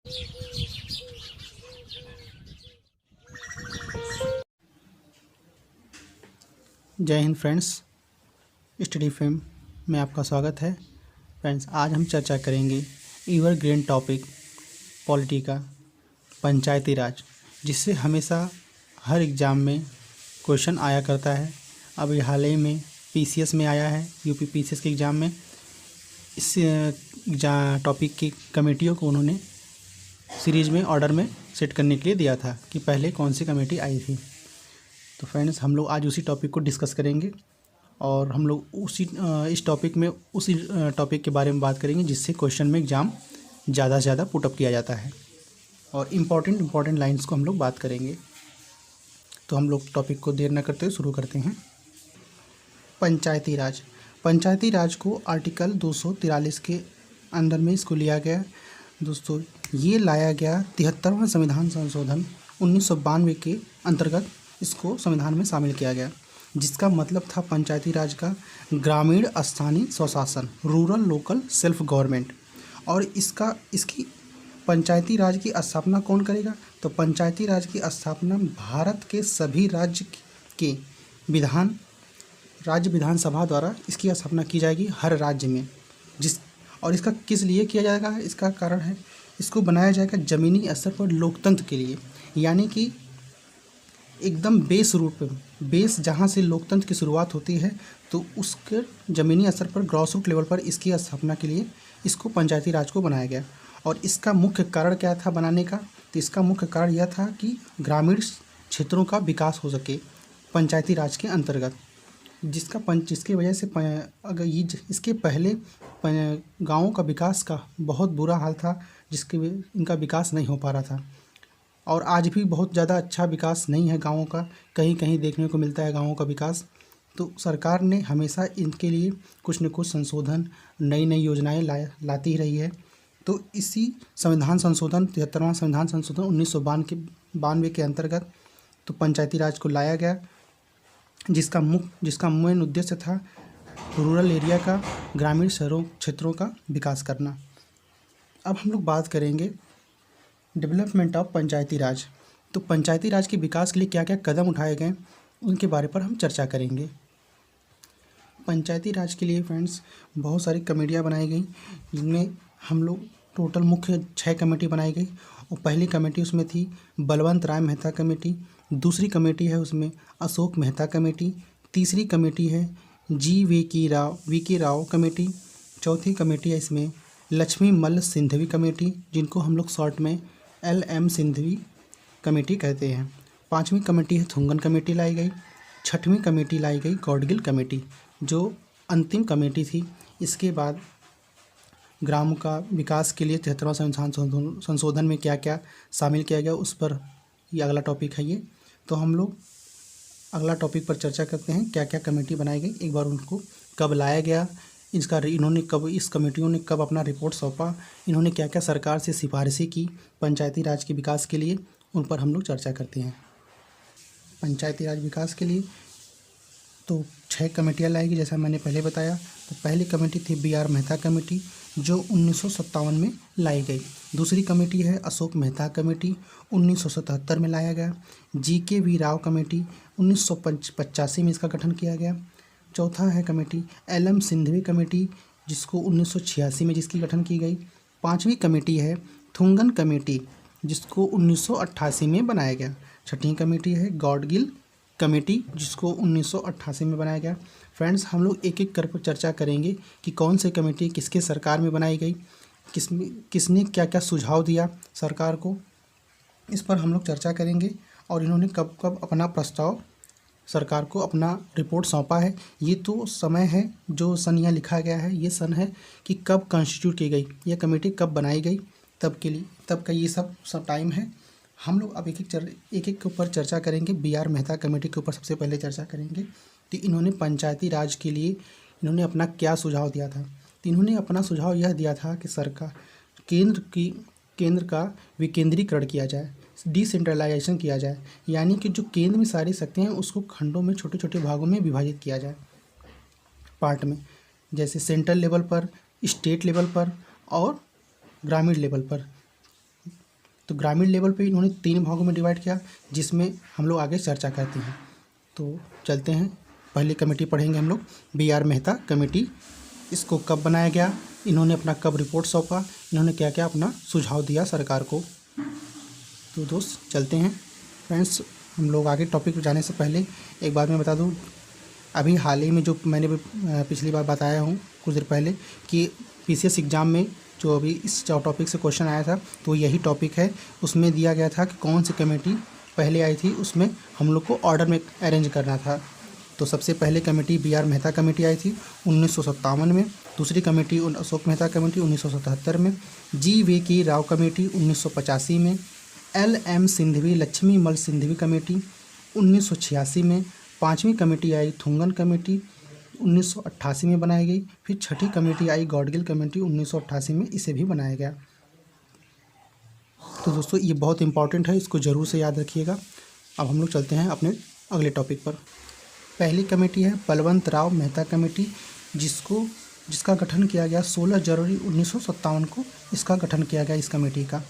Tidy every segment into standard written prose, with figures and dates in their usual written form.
जय Hind friends, study fame में आपका स्वागत है। फ्रेंड्स, आज हम चर्चा करेंगे एवरग्रीन टॉपिक पॉलिटी का, पंचायती राज, जिससे हमेशा हर एग्ज़ाम में क्वेश्चन आया करता है। अभी हाल ही में पीसीएस में आया है, यूपी पीसीएस के एग्ज़ाम में इस टॉपिक की कमेटियों को उन्होंने सीरीज़ में ऑर्डर में सेट करने के लिए दिया था कि पहले कौन सी कमेटी आई थी। तो फ्रेंड्स, हम लोग आज उसी टॉपिक को डिस्कस करेंगे और हम लोग इस टॉपिक में उसी टॉपिक के बारे में बात करेंगे जिससे क्वेश्चन में एग्ज़ाम ज़्यादा से ज़्यादा पुटअप किया जाता है, और इम्पॉर्टेंट लाइंस को हम लोग बात करेंगे। तो हम लोग टॉपिक को देर न करते हुए शुरू करते हैं। पंचायती राज को आर्टिकल 243 के अंदर में इसको लिया गया। दोस्तों, ये लाया गया 73वां संविधान संशोधन 1992 के अंतर्गत इसको संविधान में शामिल किया गया, जिसका मतलब था पंचायती राज का ग्रामीण स्थानीय स्वशासन, रूरल लोकल सेल्फ गवर्नमेंट। और इसकी पंचायती राज की स्थापना कौन करेगा? तो पंचायती राज की स्थापना भारत के सभी राज्य के राज्य विधानसभा द्वारा इसकी स्थापना की जाएगी हर राज्य में। और इसका किस लिए किया जाएगा? इसका कारण है, इसको बनाया जाएगा ज़मीनी स्तर पर लोकतंत्र के लिए, यानी कि एकदम बेस रूट पे, बेस जहाँ से लोकतंत्र की शुरुआत होती है, तो उसके ज़मीनी स्तर पर ग्रॉस रूट लेवल पर इसकी स्थापना के लिए इसको पंचायती राज को बनाया गया। और इसका मुख्य कारण क्या था बनाने का? तो इसका मुख्य कारण यह था कि ग्रामीण क्षेत्रों का विकास हो सके पंचायती राज के अंतर्गत, जिसकी वजह से अगर इसके पहले गाँवों का विकास का बहुत बुरा हाल था, जिसके इनका विकास नहीं हो पा रहा था। और आज भी बहुत ज़्यादा अच्छा विकास नहीं है गाँवों का, कहीं कहीं देखने को मिलता है गाँवों का विकास। तो सरकार ने हमेशा इनके लिए कुछ न कुछ संशोधन, नई नई योजनाएं लाती ही रही है। तो इसी संविधान संशोधन 73वां संविधान संशोधन 1992 के अंतर्गत तो पंचायती राज को लाया गया, जिसका मेन उद्देश्य था रूरल एरिया का, ग्रामीण क्षेत्रों का विकास करना। अब हम लोग बात करेंगे डेवलपमेंट ऑफ पंचायती राज। तो पंचायती राज के विकास के लिए क्या क्या कदम उठाए गए, उनके बारे पर हम चर्चा करेंगे। पंचायती राज के लिए फ्रेंड्स बहुत सारी कमेटियाँ बनाई गई, जिनमें हम लोग टोटल मुख्य 6 कमेटी बनाई गई। और पहली कमेटी उसमें थी बलवंत राय मेहता कमेटी, दूसरी कमेटी है उसमें अशोक मेहता कमेटी, तीसरी कमेटी है वी के राव कमेटी, चौथी कमेटी है इसमें लक्ष्मी मल्ल सिंधवी कमेटी, जिनको हम लोग शॉर्ट में LM सिंधवी कमेटी कहते हैं। पांचवी कमेटी है थुंगन कमेटी लाई गई। छठवीं कमेटी लाई गई गौडगिल कमेटी, जो अंतिम कमेटी थी। इसके बाद ग्राम का विकास के लिए 73वां संविधान संशोधन में क्या क्या शामिल किया गया, उस पर ये अगला टॉपिक है ये। तो हम लोग अगला टॉपिक पर चर्चा करते हैं, क्या क्या कमेटी बनाई गई, एक बार उनको कब लाया गया, इस कमेटियों ने कब अपना रिपोर्ट सौंपा, इन्होंने क्या क्या सरकार से सिफारिशें की पंचायती राज के विकास के लिए, उन पर हम लोग चर्चा करते हैं। पंचायती राज विकास के लिए तो 6 कमेटियाँ लाएगी, जैसा मैंने पहले बताया। तो पहली कमेटी थी BR मेहता कमेटी, जो 1957 में लाई गई। दूसरी कमेटी है अशोक मेहता कमेटी, 1977 में लाया गया। GKV राव कमेटी, 1985 में इसका गठन किया गया। चौथा है कमेटी LM सिंधवी कमेटी, जिसको 1986 में जिसकी गठन की गई। पांचवी कमेटी है थुंगन कमेटी, जिसको 1988 में बनाया गया। छठी कमेटी है गौडगिल कमेटी, जिसको 1988 में बनाया गया। फ्रेंड्स, हम लोग एक एक कर चर्चा करेंगे कि कौन सी कमेटी किसके सरकार में बनाई गई, किसने क्या क्या सुझाव दिया सरकार को, इस पर हम लोग चर्चा करेंगे। और इन्होंने कब कब अपना प्रस्ताव सरकार को अपना रिपोर्ट सौंपा है। ये तो समय है, जो सन यहाँ लिखा गया है ये सन है कि कब कॉन्स्टिट्यूट की गई, ये कमेटी कब बनाई गई, तब का ये सब टाइम है। हम लोग अब एक एक के ऊपर चर्चा करेंगे। BR मेहता कमेटी के ऊपर सबसे पहले चर्चा करेंगे। तो इन्होंने पंचायती राज के लिए इन्होंने अपना क्या सुझाव दिया था? तो इन्होंने अपना सुझाव यह दिया था कि सरकार केंद्र का विकेंद्रीकरण किया जाए, डिसेंट्रलाइजेशन किया जाए, यानी कि जो केंद्र में सारी शक्तियाँ हैं उसको खंडों में, छोटे छोटे भागों में विभाजित किया जाए, पार्ट में, जैसे सेंट्रल लेवल पर, स्टेट लेवल पर और ग्रामीण लेवल पर। तो ग्रामीण लेवल पे इन्होंने 3 भागों में डिवाइड किया, जिसमें हम लोग आगे चर्चा करते हैं। तो चलते हैं, पहली कमेटी पढ़ेंगे हम लोग, बी आर मेहता कमेटी। इसको कब बनाया गया, इन्होंने अपना कब रिपोर्ट सौंपा, इन्होंने क्या क्या अपना सुझाव दिया सरकार को। तो दोस्त चलते हैं फ्रेंड्स, हम लोग आगे टॉपिक पर जाने से पहले एक बात मैं बता दूं, अभी हाल ही में जो मैंने पिछली बार बताया हूँ कुछ देर पहले कि पीसीएस एग्ज़ाम में जो अभी इस टॉपिक से क्वेश्चन आया था, तो यही टॉपिक है। उसमें दिया गया था कि कौन सी कमेटी पहले आई थी, उसमें हम लोग को ऑर्डर में अरेंज करना था। तो सबसे पहले committee B R Mehta committee आई थी 1957 में, दूसरी कमेटी अशोक मेहता कमेटी 1977 में, जी वी के राव कमेटी 1985 में, एल एम सिंघवी लक्ष्मी मल सिंघवी कमेटी 1986 में, पाँचवीं कमेटी आई थुंगन कमेटी 1988 में बनाई गई, फिर छठी कमेटी आई गॉडगिल कमेटी 1988 में, इसे भी बनाया गया। तो दोस्तों ये बहुत इंपॉर्टेंट है, इसको ज़रूर से याद रखिएगा। अब हम लोग चलते हैं अपने अगले टॉपिक पर। पहली कमेटी है बलवंत राव मेहता कमेटी, जिसका गठन किया गया 16 जनवरी 1957 को इसका गठन किया गया इस कमेटी का।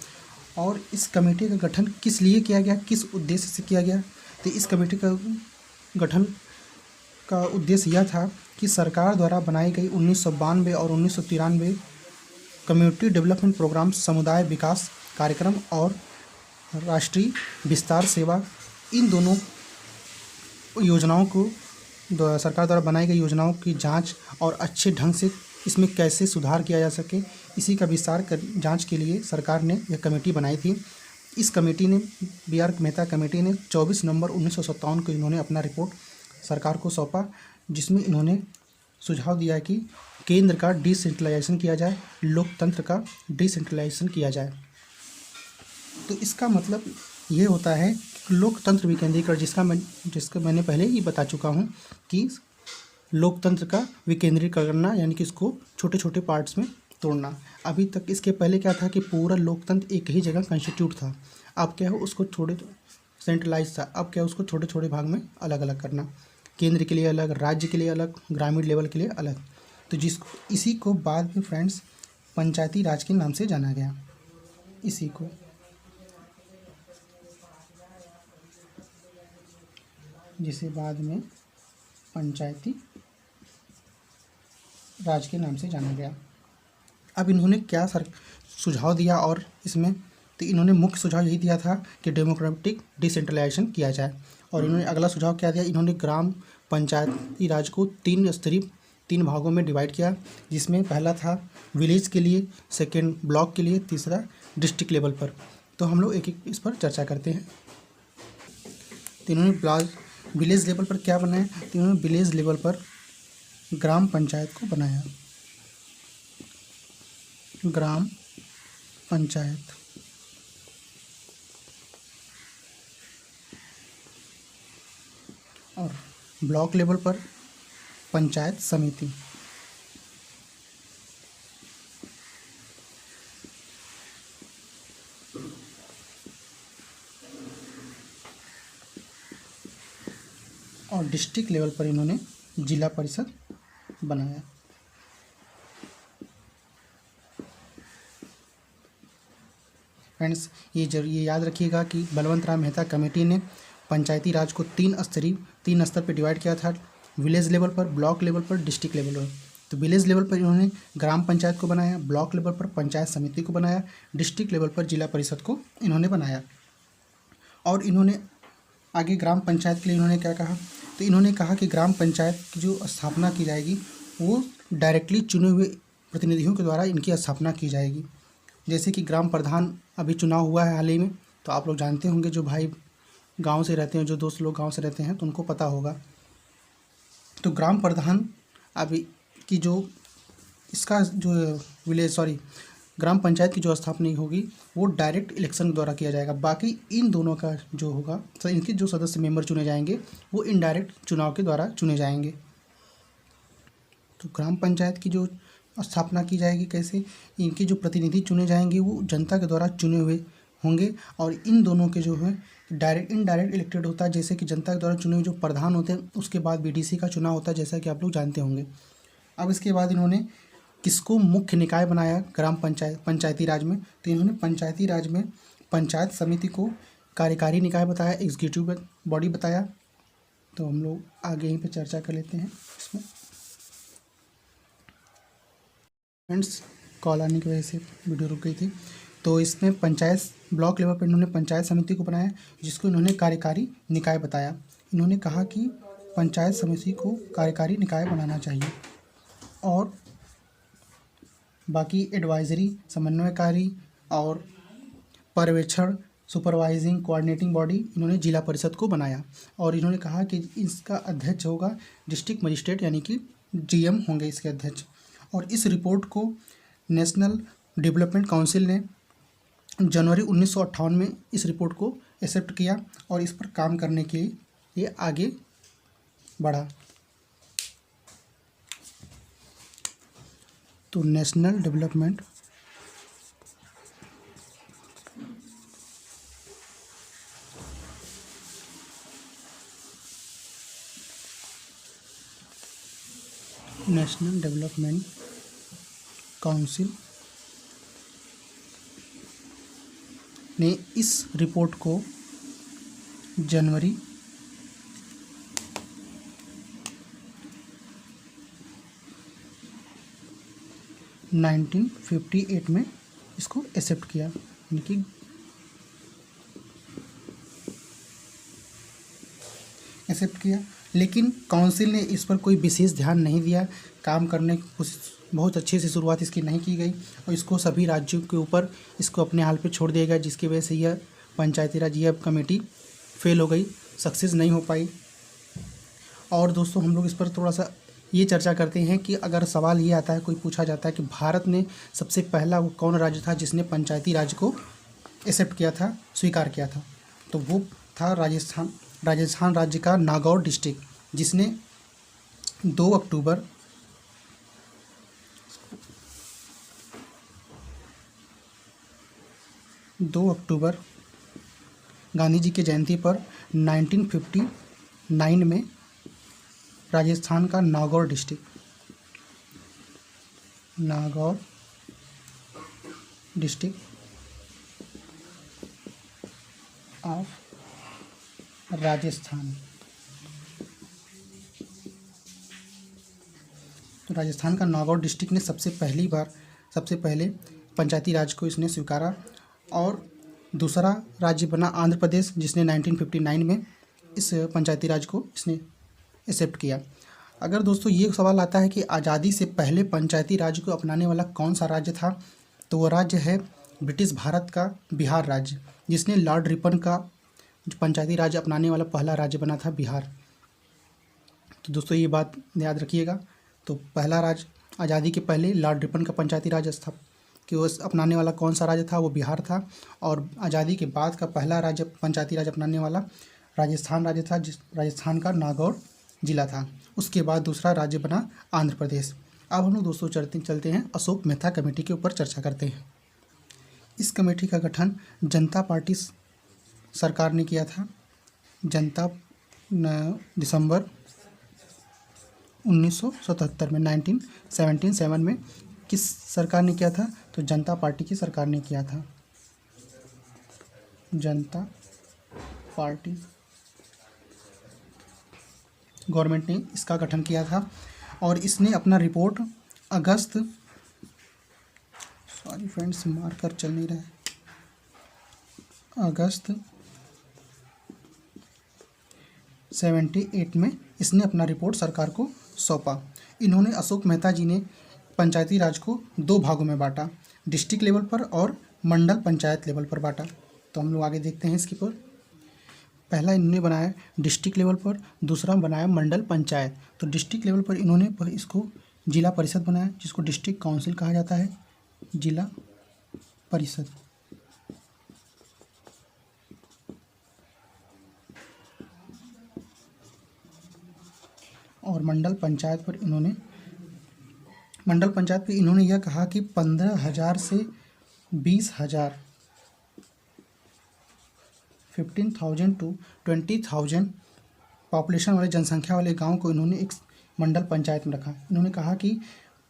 और इस कमेटी का गठन किस लिए किया गया, किस उद्देश्य से किया गया, तो इस कमेटी का गठन का उद्देश्य यह था कि सरकार द्वारा बनाई गई 1992 और 1993 कम्युनिटी डेवलपमेंट प्रोग्राम, समुदाय विकास कार्यक्रम और राष्ट्रीय विस्तार सेवा, इन दोनों योजनाओं को सरकार द्वारा बनाई गई योजनाओं की जांच और अच्छे ढंग से इसमें कैसे सुधार किया जा सके, इसी का विस्तार जांच के लिए सरकार ने यह कमेटी बनाई थी। इस कमेटी ने, बी आर मेहता कमेटी ने 24 नवंबर 1957 को इन्होंने अपना रिपोर्ट सरकार को सौंपा, जिसमें इन्होंने सुझाव दिया कि केंद्र का डिसेंट्रलाइजेशन किया जाए, लोकतंत्र का डिसेंट्रलाइजेशन किया जाए। तो इसका मतलब ये होता है लोकतंत्र विकेंद्रीकरण, जिसका मैंने पहले ही बता चुका हूँ कि लोकतंत्र का विकेंद्रीकरण करना, यानी कि इसको छोटे छोटे पार्ट्स में तोड़ना। अभी तक इसके पहले क्या था कि पूरा लोकतंत्र एक ही जगह कंस्टिट्यूट था, अब क्या हो उसको छोटे सेंट्रलाइज था, अब क्या उसको छोटे छोटे भाग में अलग अलग करना, केंद्र के लिए अलग, राज्य के लिए अलग, ग्रामीण लेवल के लिए अलग। तो इसी को बाद में फ्रेंड्स पंचायती राज के नाम से जाना गया। इसी को जिसे बाद में पंचायती राज के नाम से जाना गया। अब इन्होंने क्या सुझाव दिया, और इसमें तो इन्होंने मुख्य सुझाव यही दिया था कि डेमोक्रेटिक डिसेंट्रलाइजेशन किया जाए। और इन्होंने अगला सुझाव क्या दिया, इन्होंने ग्राम पंचायती राज को 3 भागों में डिवाइड किया, जिसमें पहला था विलेज के लिए, सेकेंड ब्लॉक के लिए, तीसरा डिस्ट्रिक्ट लेवल पर। तो हम लोग एक एक इस पर चर्चा करते हैं। तो इन्होंने विलेज लेवल पर क्या बनाया, तो इन्होंने विलेज लेवल पर ग्राम पंचायत को बनाया, ग्राम पंचायत। और ब्लॉक लेवल पर पंचायत समिति। और डिस्ट्रिक्ट लेवल पर इन्होंने जिला परिषद बनाया। फ्रेंड्स ये याद रखिएगा कि बलवंत राव मेहता कमेटी ने पंचायती राज को 3 स्तर पर डिवाइड किया था, विलेज लेवल पर, ब्लॉक लेवल पर, डिस्ट्रिक्ट लेवल पर। तो विलेज लेवल पर इन्होंने ग्राम पंचायत को बनाया, ब्लॉक लेवल पर पंचायत समिति को बनाया, डिस्ट्रिक्ट लेवल पर जिला परिषद को इन्होंने बनाया। और इन्होंने आगे ग्राम पंचायत के लिए इन्होंने क्या कहा, तो इन्होंने कहा कि ग्राम पंचायत की जो स्थापना की जाएगी वो डायरेक्टली चुने हुए प्रतिनिधियों के द्वारा इनकी स्थापना की जाएगी। जैसे कि ग्राम प्रधान अभी चुनाव हुआ है हाल ही में, तो आप लोग जानते होंगे, जो भाई गांव से रहते हैं, जो दोस्त लोग गांव से रहते हैं, तो उनको पता होगा। तो ग्राम प्रधान अभी की जो इसका जो ग्राम पंचायत की जो स्थापना होगी वो डायरेक्ट इलेक्शन द्वारा किया जाएगा। बाकी इन दोनों का जो होगा, तो इनके जो सदस्य मेंबर चुने जाएंगे वो इनडायरेक्ट चुनाव के द्वारा चुने जाएंगे। तो ग्राम पंचायत की जो स्थापना की जाएगी कैसे, इनके जो प्रतिनिधि चुने जाएंगे वो जनता के द्वारा चुने हुए होंगे, और इन दोनों के जो है इनडायरेक्ट इलेक्टेड होता है। जैसे कि जनता के द्वारा चुने हुए जो प्रधान होते हैं, उसके बाद बीडीसी का चुनाव होता है, जैसा कि आप लोग जानते होंगे। अब इसके बाद इन्होंने किसको मुख्य निकाय बनाया ग्राम पंचायती राज में, तो इन्होंने पंचायती राज में पंचायत समिति को कार्यकारी निकाय बताया, एग्जीक्यूटिव बॉडी बताया। तो हम लोग आगे यहीं पे चर्चा कर लेते हैं इसमें। फ्रेंड्स, कॉल आने की वजह से वीडियो रुक गई थी। तो इसमें पंचायत ब्लॉक लेवल पर इन्होंने पंचायत समिति को बनाया, जिसको इन्होंने कार्यकारी निकाय बताया। इन्होंने कहा कि पंचायत समिति को कार्यकारी निकाय बनाना चाहिए और बाकी एडवाइजरी, समन्वयकारी और पर्यवेक्षण, सुपरवाइजिंग, कोऑर्डिनेटिंग बॉडी इन्होंने जिला परिषद को बनाया। और इन्होंने कहा कि इसका अध्यक्ष होगा डिस्ट्रिक्ट मजिस्ट्रेट, यानी कि जीएम होंगे इसके अध्यक्ष। और इस रिपोर्ट को नेशनल डेवलपमेंट काउंसिल ने जनवरी 1958 में इस रिपोर्ट को एक्सेप्ट किया और इस पर काम करने के लिए ये आगे बढ़ा। तो नेशनल डेवलपमेंट काउंसिल ने इस रिपोर्ट को जनवरी 1958 में इसको एक्सेप्ट किया, यानी कि एक्सेप्ट किया। लेकिन काउंसिल ने इस पर कोई विशेष ध्यान नहीं दिया, काम करने की कोशिश बहुत अच्छे से शुरुआत इसकी नहीं की गई और इसको सभी राज्यों के ऊपर इसको अपने हाल पे छोड़ दिया गया, जिसकी वजह से यह पंचायती राज यह कमेटी फेल हो गई, सक्सेस नहीं हो पाई। और दोस्तों, हम लोग इस पर थोड़ा सा ये चर्चा करते हैं कि अगर सवाल ये आता है, कोई पूछा जाता है कि भारत में सबसे पहला वो कौन राज्य था जिसने पंचायती राज को एक्सेप्ट किया था, स्वीकार किया था, तो वो था राजस्थान राज्य का नागौर डिस्ट्रिक्ट, जिसने 2 अक्टूबर गांधी जी की जयंती पर 1959 में राजस्थान का नागौर डिस्ट्रिक्ट ऑफ राजस्थान, तो राजस्थान का नागौर डिस्ट्रिक्ट ने सबसे पहले पंचायती राज को इसने स्वीकारा। और दूसरा राज्य बना आंध्र प्रदेश, जिसने 1959 में इस पंचायती राज को इसने एक्सेप्ट किया। अगर दोस्तों ये सवाल आता है कि आज़ादी से पहले पंचायती राज को अपनाने वाला कौन सा राज्य था, तो वो राज्य है ब्रिटिश भारत का बिहार राज्य, जिसने लॉर्ड रिपन का पंचायती राज अपनाने वाला पहला राज्य बना था बिहार। तो दोस्तों ये बात याद रखिएगा। तो पहला राज्य आज़ादी के पहले लॉर्ड रिपन का पंचायती राज कि वो अपनाने वाला कौन सा राज्य था, वो बिहार था। और आज़ादी के बाद का पहला राज्य पंचायती राज अपनाने वाला राजस्थान राज्य था, जिस राजस्थान का नागौर जिला था। उसके बाद दूसरा राज्य बना आंध्र प्रदेश। अब हम लोग दोस्तों चलते हैं अशोक मेहता कमेटी के ऊपर चर्चा करते हैं। इस कमेटी का गठन जनता पार्टी सरकार ने किया था। दिसंबर 1977 में 1977 में किस सरकार ने किया था, तो जनता पार्टी की सरकार ने किया था। जनता पार्टी गवर्नमेंट ने इसका गठन किया था और इसने अपना रिपोर्ट अगस्त 78 में इसने अपना रिपोर्ट सरकार को सौंपा। इन्होंने अशोक मेहता जी ने पंचायती राज को 2 भागों में बांटा, डिस्ट्रिक्ट लेवल पर और मंडल पंचायत लेवल पर बांटा। तो हम लोग आगे देखते हैं इसके पर। पहला इन्होंने बनाया डिस्ट्रिक्ट लेवल पर, दूसरा बनाया मंडल पंचायत। तो डिस्ट्रिक्ट लेवल पर इन्होंने इसको जिला परिषद बनाया, जिसको डिस्ट्रिक्ट काउंसिल कहा जाता है, जिला परिषद। और मंडल पंचायत पर इन्होंने यह कहा कि 15,000 से 20,000 15,000 to 20,000 पॉपुलेशन वाले, जनसंख्या वाले गांव को इन्होंने एक मंडल पंचायत में रखा। इन्होंने कहा कि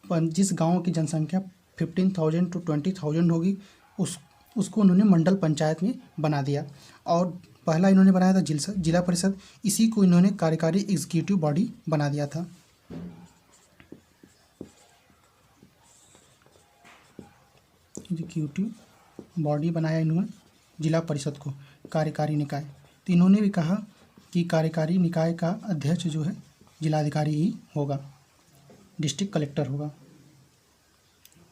जिस गांव की जनसंख्या 15,000 to 20,000 होगी उसको उन्होंने मंडल पंचायत में बना दिया। और पहला इन्होंने बनाया था जिला परिषद, इसी को इन्होंने कार्यकारी एग्जीक्यूटिव बॉडी बना दिया था। एग्जीक्यूटिव बॉडी बनाया इन्होंने जिला परिषद को, कार्यकारी निकाय। तो इन्होंने भी कहा कि कार्यकारी निकाय का अध्यक्ष जो है जिलाधिकारी ही होगा, डिस्ट्रिक्ट कलेक्टर होगा।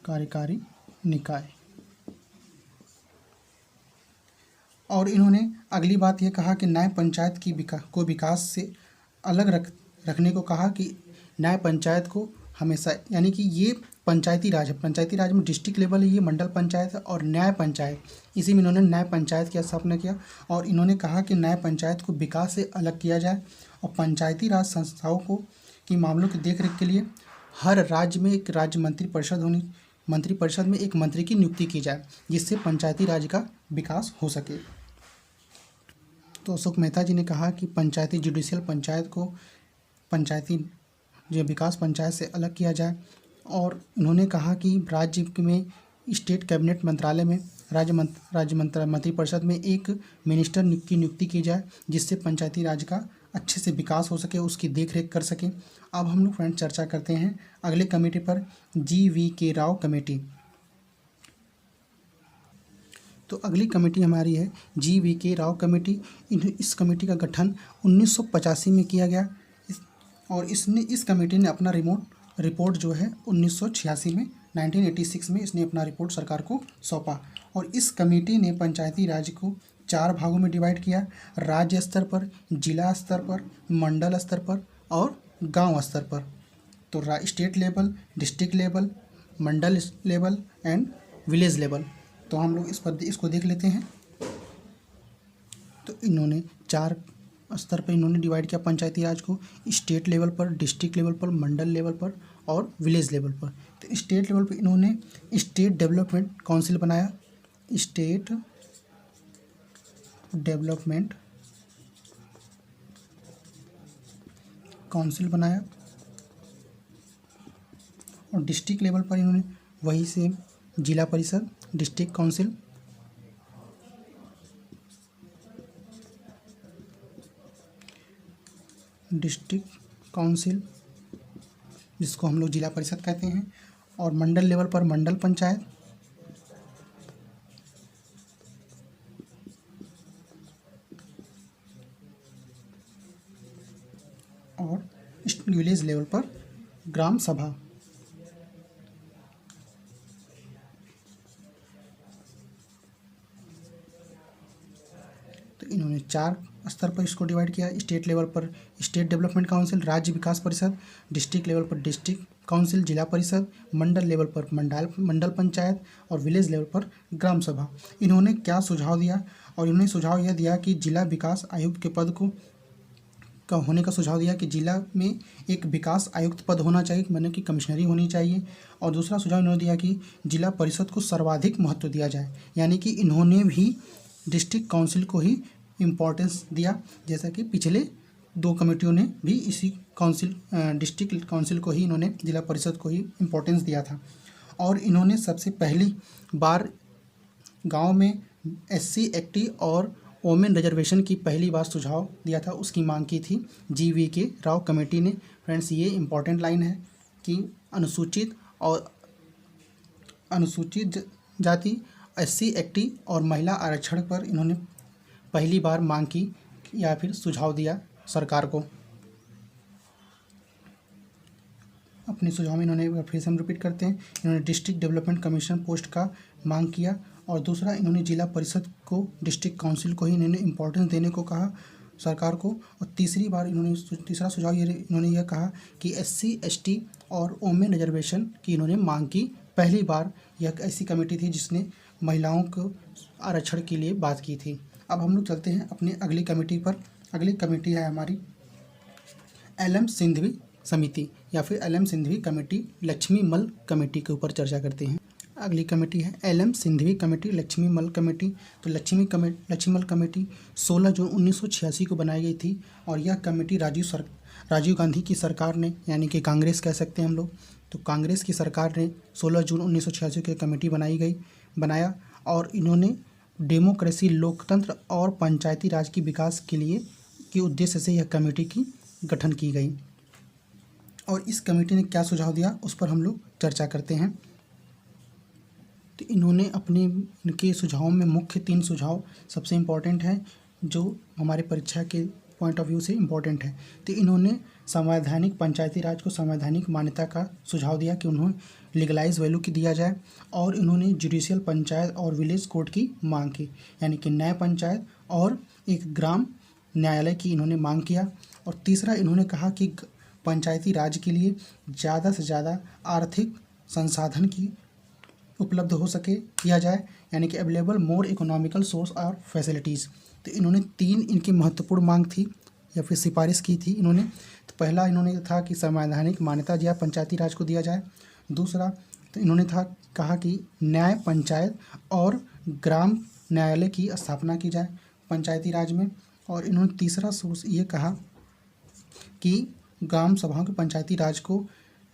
कार्यकारी निकाय। और इन्होंने अगली बात ये कहा कि न्याय पंचायत की विकास से अलग रखने को कहा कि न्याय पंचायत को हमेशा, यानी कि ये पंचायती राज है, पंचायती राज में डिस्ट्रिक्ट लेवल है, ये मंडल पंचायत है, और न्याय पंचायत, इसी में इन्होंने न्याय पंचायत की स्थापना किया। और इन्होंने कहा कि न्याय पंचायत को विकास से अलग किया जाए और पंचायती राज संस्थाओं को की मामलों की देखरेख के लिए हर राज्य में एक राज्य मंत्रिपरिषद में एक मंत्री की नियुक्ति की जाए, जिससे पंचायती राज का विकास हो सके। तो अशोक मेहता जी ने कहा कि पंचायती जुडिशियल पंचायत को पंचायती जो विकास पंचायत से अलग किया जाए। और उन्होंने कहा कि राज्य में स्टेट कैबिनेट मंत्रालय में राज्य मंत्रिपरिषद में एक मिनिस्टर की नियुक्ति की जाए, जिससे पंचायती राज का अच्छे से विकास हो सके, उसकी देखरेख कर सकें। अब हम लोग फ्रेंड चर्चा करते हैं अगले कमेटी पर, GVK राव कमेटी। तो अगली कमेटी हमारी है GVK राव कमेटी। इस कमेटी का गठन 1985 में किया गया और इस कमेटी ने अपना रिपोर्ट जो है 1986 में 1986 में इसने अपना रिपोर्ट सरकार को सौंपा। और इस कमेटी ने पंचायती राज को 4 भागों में डिवाइड किया, राज्य स्तर पर, जिला स्तर पर, मंडल स्तर पर और गांव स्तर पर। तो state level, district level, Mandal level and village level. तो हम लोग इसको देख लेते हैं। तो इन्होंने 4 स्तर पर इन्होंने डिवाइड किया पंचायती राज को, स्टेट लेवल पर, डिस्ट्रिक्ट लेवल पर, मंडल लेवल पर और विलेज लेवल पर। तो स्टेट लेवल पर इन्होंने स्टेट डेवलपमेंट काउंसिल बनाया, स्टेट डेवलपमेंट काउंसिल बनाया। और डिस्ट्रिक्ट लेवल पर इन्होंने वही से जिला परिषद, डिस्ट्रिक्ट काउंसिल, जिसको हम लोग जिला परिषद कहते हैं। और मंडल लेवल पर मंडल पंचायत, और विलेज लेवल पर ग्राम सभा। तो इन्होंने 4 स्तर पर इसको डिवाइड किया, स्टेट लेवल पर स्टेट डेवलपमेंट काउंसिल, राज्य विकास परिषद, डिस्ट्रिक्ट लेवल पर डिस्ट्रिक्ट काउंसिल, जिला परिषद, मंडल लेवल पर मंडल पंचायत और विलेज लेवल पर ग्राम सभा। इन्होंने क्या सुझाव दिया? और इन्होंने सुझाव यह दिया कि जिला विकास आयुक्त के पद का होने का सुझाव दिया कि जिला में एक विकास आयुक्त पद होना चाहिए, माने कि कमिश्नरी होनी चाहिए। और दूसरा सुझाव इन्होंने दिया कि जिला परिषद को सर्वाधिक महत्व दिया जाए, यानी कि इन्होंने भी डिस्ट्रिक्ट काउंसिल को ही इम्पोर्टेंस दिया, जैसा कि पिछले 2 कमेटियों ने भी इसी डिस्ट्रिक्ट काउंसिल को ही, इन्होंने जिला परिषद को ही इम्पोर्टेंस दिया था। और इन्होंने सबसे पहली बार गांव में SC, ST और वोमेन रिजर्वेशन की पहली बार सुझाव दिया था, उसकी मांग की थी GVK राव कमेटी ने। फ्रेंड्स, ये इम्पोर्टेंट लाइन है कि अनुसूचित जाति, SC, ST और महिला आरक्षण पर इन्होंने पहली बार मांग की या फिर सुझाव दिया सरकार को। अपने सुझाव में इन्होंने, फिर से हम रिपीट करते हैं, इन्होंने डिस्ट्रिक्ट डेवलपमेंट कमीशन पोस्ट का मांग किया। और दूसरा, इन्होंने जिला परिषद को, डिस्ट्रिक्ट काउंसिल को ही इन्होंने इम्पोर्टेंस देने को कहा सरकार को। और तीसरा सुझाव इन्होंने यह कहा कि SC, ST और वोमेन रिजर्वेशन की इन्होंने मांग की। पहली बार यह ऐसी कमेटी थी जिसने महिलाओं को आरक्षण के लिए बात की थी। अब हम लोग चलते हैं अपनी अगली कमेटी पर। अगली कमेटी है हमारी LM सिंघवी समिति या फिर LM सिंघवी कमेटी, लक्ष्मी मल कमेटी के ऊपर चर्चा करते हैं। अगली कमेटी है LM सिंघवी कमेटी, लक्ष्मी मल कमेटी। तो लक्ष्मी मल कमेटी 16 जून 1986 को बनाई गई थी। और यह कमेटी राजीव गांधी की सरकार ने, यानी कि कांग्रेस कह सकते हैं हम लोग, तो कांग्रेस की सरकार ने 16 जून 1986 को कमेटी बनाया। और इन्होंने डेमोक्रेसी, लोकतंत्र और पंचायती राज की विकास के उद्देश्य से यह कमेटी की गठन की गई। और इस कमेटी ने क्या सुझाव दिया उस पर हम लोग चर्चा करते हैं। तो इनके सुझावों में मुख्य 3 सुझाव सबसे इम्पोर्टेंट है, जो हमारे परीक्षा के पॉइंट ऑफ व्यू से इम्पोर्टेंट है। तो इन्होंने संवैधानिक पंचायती राज को संवैधानिक मान्यता का सुझाव दिया कि उन्होंने लीगलाइज वैल्यू की दिया जाए, और इन्होंने जुडिशियल पंचायत और विलेज कोर्ट की मांग की, यानी कि न्याय पंचायत और एक ग्राम न्यायालय की इन्होंने मांग किया। और तीसरा इन्होंने कहा कि पंचायती राज के लिए ज़्यादा से ज़्यादा आर्थिक संसाधन की उपलब्ध हो सके किया जाए, यानी कि अवेलेबल मोर इकोनॉमिकल सोर्स और फैसिलिटीज़। तो इन्होंने 3 इनकी महत्वपूर्ण मांग थी या फिर सिफारिश की थी इन्होंने। तो पहला इन्होंने था कि संवैधानिक मान्यता दिया पंचायती राज को दिया जाए। दूसरा तो इन्होंने कहा कि न्याय पंचायत और ग्राम न्यायालय की स्थापना की जाए पंचायती राज में। और इन्होंने तीसरा सोर्स ये कहा कि ग्राम सभाओं के पंचायती राज को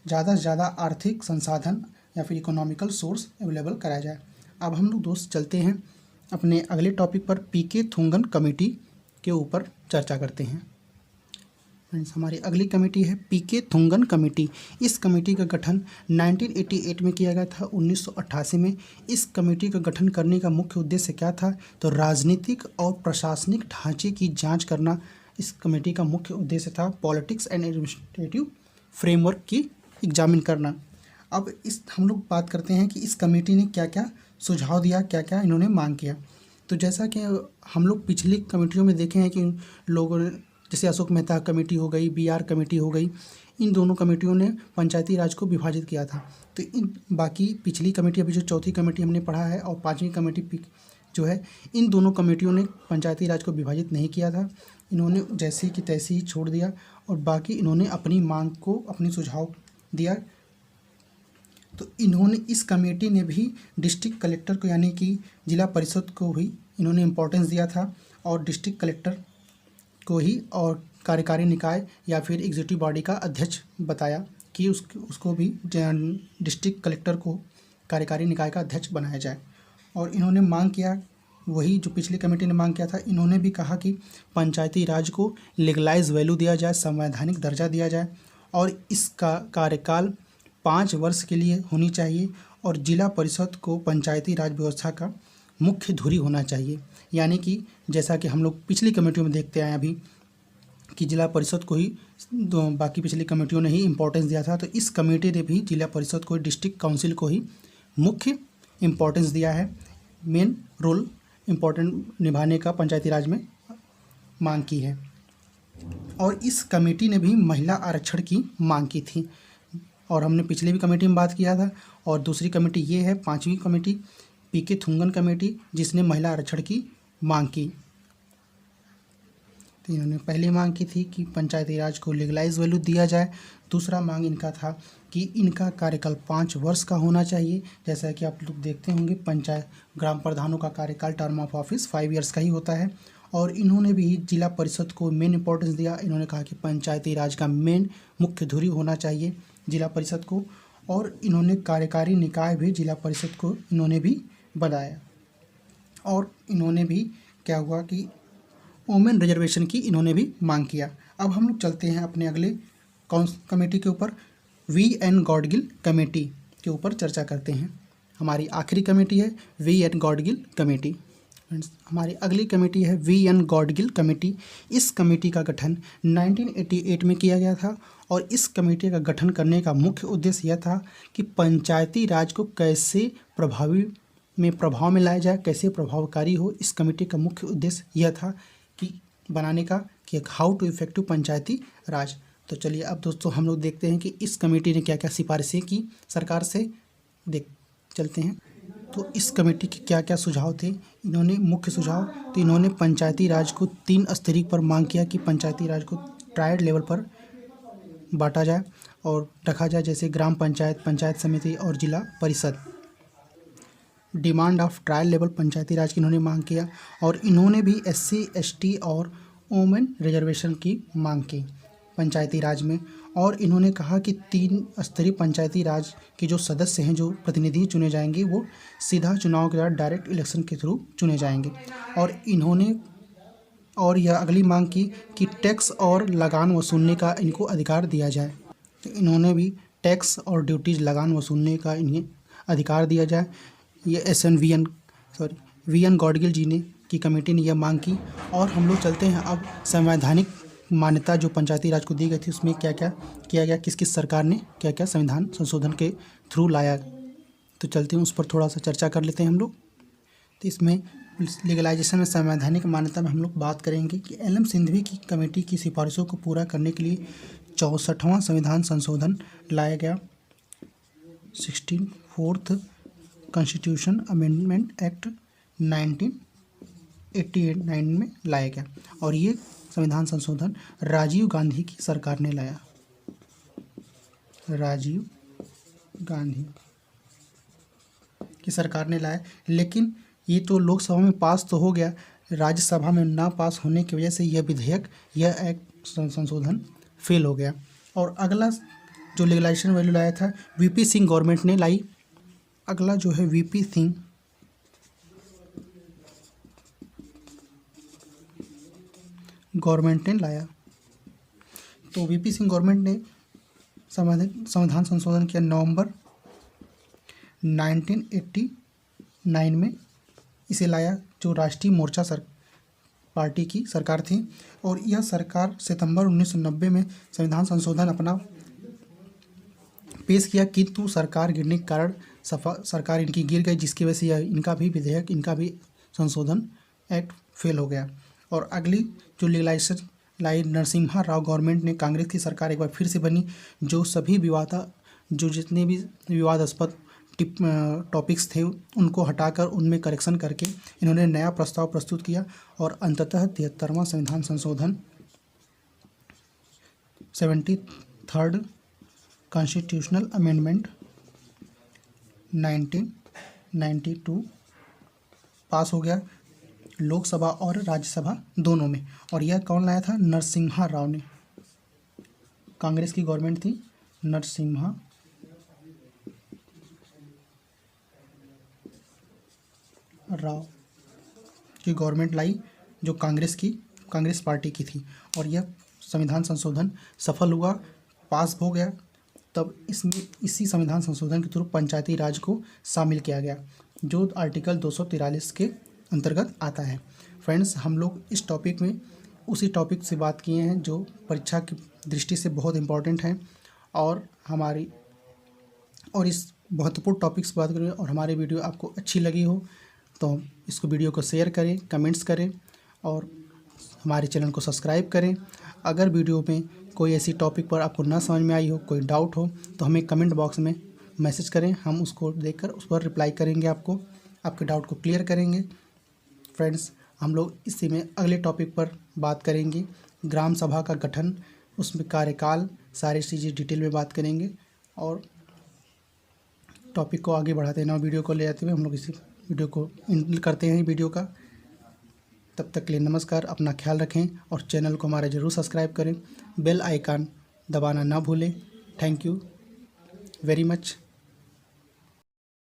ज़्यादा से ज़्यादा आर्थिक संसाधन या फिर इकोनॉमिकल सोर्स अवेलेबल कराया जाए। अब हम लोग दोस्त चलते हैं अपने अगले टॉपिक पर, पीके थुंगन कमेटी के ऊपर चर्चा करते हैं। फ्रेंड्स, हमारी अगली कमेटी है पीके थुंगन कमेटी। इस कमेटी का गठन 1988 में किया गया था, 1988 में। इस कमेटी का गठन करने का मुख्य उद्देश्य क्या था? तो राजनीतिक और प्रशासनिक ढांचे की जांच करना इस कमेटी का मुख्य उद्देश्य था। पॉलिटिक्स एंड एडमिनिस्ट्रेटिव फ्रेमवर्क की एग्जामिन करना। अब हम लोग बात करते हैं कि इस कमेटी ने क्या क्या सुझाव दिया, क्या क्या इन्होंने मांग किया। तो जैसा कि हम लोग पिछली कमेटियों में देखे हैं कि लोगों ने, जैसे अशोक मेहता कमेटी हो गई, बीआर कमेटी हो गई, इन दोनों कमेटियों ने पंचायती राज को विभाजित किया था। तो इन बाकी पिछली कमेटी, अभी जो चौथी कमेटी हमने पढ़ा है और 5वीं कमेटी जो है, इन दोनों कमेटियों ने पंचायती राज को विभाजित नहीं किया था। इन्होंने जैसी की तैसी ही छोड़ दिया, और बाकी इन्होंने अपनी मांग को, अपनी सुझाव दिया। तो इन्होंने, इस कमेटी ने भी डिस्ट्रिक्ट कलेक्टर को, यानी कि जिला परिषद को भी इन्होंने इम्पोर्टेंस दिया था, और डिस्ट्रिक्ट कलेक्टर को ही और कार्यकारी निकाय या फिर एग्जीक्यूटिव बॉडी का अध्यक्ष बताया कि उसको भी डिस्ट्रिक्ट कलेक्टर को कार्यकारी निकाय का अध्यक्ष बनाया जाए। और इन्होंने मांग किया वही जो पिछली कमेटी ने मांग किया था। इन्होंने भी कहा कि पंचायती राज को लीगलाइज वैल्यू दिया जाए, संवैधानिक दर्जा दिया जाए, और इसका कार्यकाल 5 वर्ष के लिए होनी चाहिए, और जिला परिषद को पंचायती राज व्यवस्था का मुख्य धुरी होना चाहिए। यानी कि जैसा कि हम लोग पिछली कमेटियों में देखते आए अभी कि जिला परिषद को ही बाकी पिछली कमेटियों ने ही इम्पोर्टेंस दिया था, तो इस कमेटी ने भी जिला परिषद को, डिस्ट्रिक्ट काउंसिल को ही मुख्य इम्पोर्टेंस दिया है, मेन रोल इम्पोर्टेंट निभाने का पंचायती राज में मांग की है। और इस कमेटी ने भी महिला आरक्षण की मांग की थी, और हमने पिछले भी कमेटी में बात किया था। और दूसरी कमेटी ये है 5वीं कमेटी, पीके थुंगन कमेटी, जिसने महिला आरक्षण की मांग की। तो इन्होंने पहली मांग की थी कि पंचायती राज को लीगलाइज वैल्यू दिया जाए। दूसरा मांग इनका था कि इनका कार्यकाल 5 वर्ष का होना चाहिए। जैसा कि आप लोग देखते होंगे, पंचायत ग्राम प्रधानों का कार्यकाल, टर्म ऑफ ऑफिस 5 ईयर्स का ही होता है। और इन्होंने भी जिला परिषद को मेन इंपॉर्टेंस दिया। इन्होंने कहा कि पंचायती राज का मेन मुख्य धुरी होना चाहिए जिला परिषद को, और इन्होंने कार्यकारी निकाय भी जिला परिषद को इन्होंने भी बनाया। और इन्होंने भी क्या हुआ कि वुमेन रिजर्वेशन की इन्होंने भी मांग किया। अब हम लोग चलते हैं अपने अगले कमेटी के ऊपर, वी.एन. गॉडगिल कमेटी के ऊपर चर्चा करते हैं। हमारी आखिरी कमेटी है वी.एन. गॉडगिल कमेटी। हमारी अगली कमेटी है वी.एन. गॉडगिल कमेटी। इस कमेटी का गठन 1988 में किया गया था, और इस कमेटी का गठन करने का मुख्य उद्देश्य यह था कि पंचायती राज को कैसे प्रभाव में लाया जाए, कैसे प्रभावकारी हो। इस कमेटी का मुख्य उद्देश्य यह था कि बनाने का कि हाउ टू इफेक्टिव पंचायती राज। तो चलिए अब दोस्तों हम लोग देखते हैं कि इस कमेटी ने क्या क्या सिफारिशें की सरकार से, चलते हैं। तो इस कमेटी के क्या क्या सुझाव थे, इन्होंने मुख्य सुझाव, तो इन्होंने पंचायती राज को 3 स्तरीय पर मांग किया कि पंचायती राज को ट्रायड लेवल पर बांटा जाए और रखा जाए, जैसे ग्राम पंचायत, पंचायत समिति और जिला परिषद। डिमांड ऑफ ट्रायल लेवल पंचायती राज की इन्होंने मांग किया, और इन्होंने भी SC ST और वुमेन रिजर्वेशन की मांग की पंचायती राज में। और इन्होंने कहा कि 3 स्तरीय पंचायती राज के जो सदस्य हैं, जो प्रतिनिधि चुने जाएंगे, वो सीधा चुनाव के द्वारा डायरेक्ट इलेक्शन के थ्रू चुने जाएंगे। और यह अगली मांग की कि टैक्स और लगान वसूलने का इनको अधिकार दिया जाए। तो इन्होंने भी टैक्स और ड्यूटीज लगान वसूलने का इन्हें अधिकार दिया जाए। ये वी एन गॉडगिल जी ने की कमेटी ने यह मांग की। और हम लोग चलते हैं अब संवैधानिक मान्यता जो पंचायती राज को दी गई थी, उसमें क्या क्या किया गया, किस किस सरकार ने क्या क्या संविधान संशोधन के थ्रू लाया। तो चलते हैं उस पर थोड़ा सा चर्चा कर लेते हैं हम लोग। तो इसमें लीगलाइजेशन में संवैधानिक मान्यता में हम लोग बात करेंगे कि एल.एम. सिंघवी की कमेटी की सिफारिशों को पूरा करने के लिए 64वां संविधान संशोधन लाया गया। 64th कॉन्स्टिट्यूशन अमेंडमेंट एक्ट 1989 में लाया गया। और ये संविधान संशोधन राजीव गांधी की सरकार ने लाया। राजीव गांधी की सरकार ने लाया, लेकिन ये तो लोकसभा में पास तो हो गया, राज्यसभा में ना पास होने की वजह से यह विधेयक, यह एक्ट संशोधन फेल हो गया। और अगला जो लीगलाइजेशन वैल्यू लाया था वीपी सिंह गवर्नमेंट ने लाई। अगला जो है वीपी सिंह गवर्नमेंट ने लाया। तो वीपी सिंह गवर्नमेंट ने संविधान संशोधन किया नवंबर 1989 में इसे लाया, जो राष्ट्रीय मोर्चा पार्टी की सरकार थी। और यह सरकार सितंबर 1990 में संविधान संशोधन अपना पेश किया, किंतु सरकार गिरने के कारण सरकार इनकी गिर गई, जिसकी वजह से यह इनका भी विधेयक, इनका भी संशोधन एक्ट फेल हो गया। और अगली जो लीगलाइजेशन लाई नरसिम्हा राव गवर्नमेंट ने, कांग्रेस की सरकार एक बार फिर से बनी, जो जितने भी विवादास्पद टॉपिक्स थे उनको हटाकर उनमें करेक्शन करके इन्होंने नया प्रस्ताव प्रस्तुत किया। और अंततः 73वां संविधान संशोधन 73rd कॉन्स्टिट्यूशनल अमेंडमेंट 1992 पास हो गया लोकसभा और राज्यसभा दोनों में। और यह कौन लाया था? नरसिम्हा राव ने। कांग्रेस की गवर्नमेंट थी, नरसिम्हा राव की गवर्नमेंट लाई, जो कांग्रेस पार्टी की थी। और यह संविधान संशोधन सफल हुआ, पास हो गया। तब इसी संविधान संशोधन के थ्रू पंचायती राज को शामिल किया गया, जो आर्टिकल 243 के अंतर्गत आता है। फ्रेंड्स, हम लोग इस टॉपिक में उसी टॉपिक से बात किए हैं जो परीक्षा की दृष्टि से बहुत इम्पोर्टेंट है। और इस महत्वपूर्ण टॉपिक से बात करें और हमारी वीडियो आपको अच्छी लगी हो तो इसको वीडियो को शेयर करें, कमेंट्स करें और हमारे चैनल को सब्सक्राइब करें। अगर वीडियो में कोई ऐसी टॉपिक पर आपको ना समझ में आई हो, कोई डाउट हो, तो हमें कमेंट बॉक्स में मैसेज करें, हम उसको देखकर उस पर रिप्लाई करेंगे, आपके डाउट को क्लियर करेंगे। फ्रेंड्स, हम लोग इसी में अगले टॉपिक पर बात करेंगे, ग्राम सभा का गठन, उसमें कार्यकाल, सारी चीज़ें डिटेल में बात करेंगे। और टॉपिक को आगे बढ़ाते हैं, वीडियो को ले जाते हुए हम लोग इसी वीडियो को एंड करते हैं वीडियो का। तब तक के लिए नमस्कार, अपना ख्याल रखें और चैनल को हमारा ज़रूर सब्सक्राइब करें, बेल आइकन दबाना ना भूलें। Thank you very much.